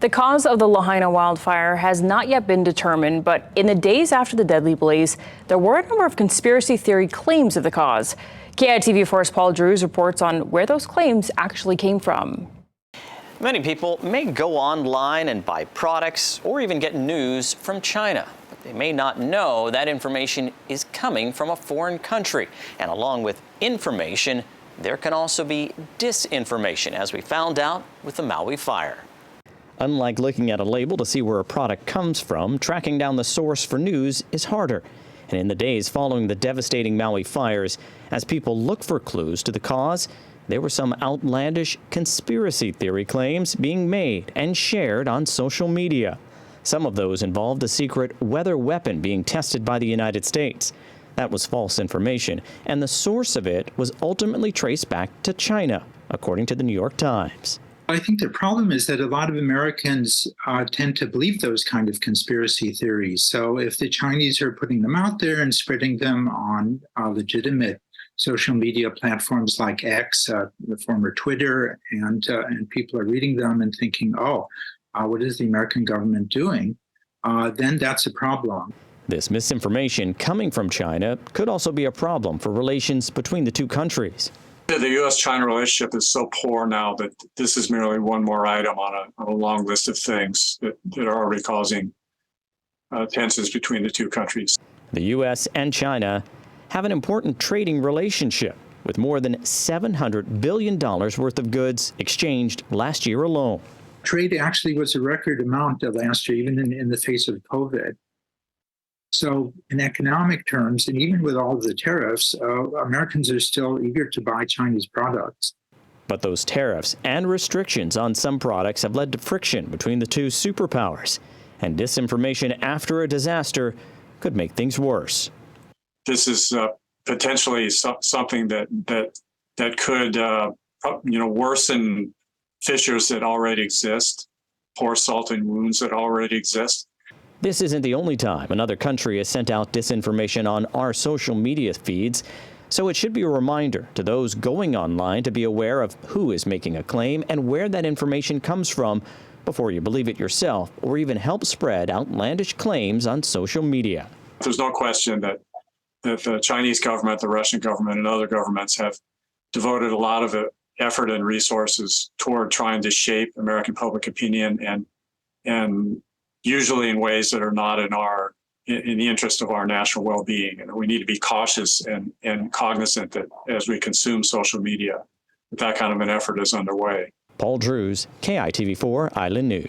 The cause of the Lahaina wildfire has not yet been determined, but in the days after the deadly blaze, there were a number of conspiracy theory claims of the cause. KITV4's Paul Drews reports on where those claims actually came from. Many people may go online and buy products or even get news from China, but they may not know that information is coming from a foreign country. And along with information, there can also be disinformation, as we found out with the Maui fire. Unlike looking at a label to see where a product comes from, tracking down the source for news is harder. And in the days following the devastating Maui fires, as people look for clues to the cause, there were some outlandish conspiracy theory claims being made and shared on social media. Some of those involved a secret weather weapon being tested by the United States. That was false information, and the source of it was ultimately traced back to China, according to the New York Times. I think the problem is that a lot of Americans tend to believe those kind of conspiracy theories. So if the Chinese are putting them out there and spreading them on legitimate social media platforms like X, the former Twitter, and people are reading them and thinking, what is the American government doing? Then that's a problem. This misinformation coming from China could also be a problem for relations between the two countries. The U.S.-China relationship is so poor now that this is merely one more item on a long list of things that are already causing tensions between the two countries. The U.S. and China have an important trading relationship with more than $700 billion worth of goods exchanged last year alone. Trade actually was a record amount last year, even in the face of COVID. So in economic terms, and even with all of the tariffs, Americans are still eager to buy Chinese products. But those tariffs and restrictions on some products have led to friction between the two superpowers. And disinformation after a disaster could make things worse. This is potentially something that could worsen fissures that already exist, pour salt in wounds that already exist. This isn't the only time another country has sent out disinformation on our social media feeds, so it should be a reminder to those going online to be aware of who is making a claim and where that information comes from before you believe it yourself or even help spread outlandish claims on social media. There's no question that the Chinese government, the Russian government, and other governments have devoted a lot of effort and resources toward trying to shape American public opinion and usually in ways that are not in the interest of our national well-being. And we need to be cautious and cognizant that as we consume social media, that kind of an effort is underway. Paul Drews, KITV4 Island News.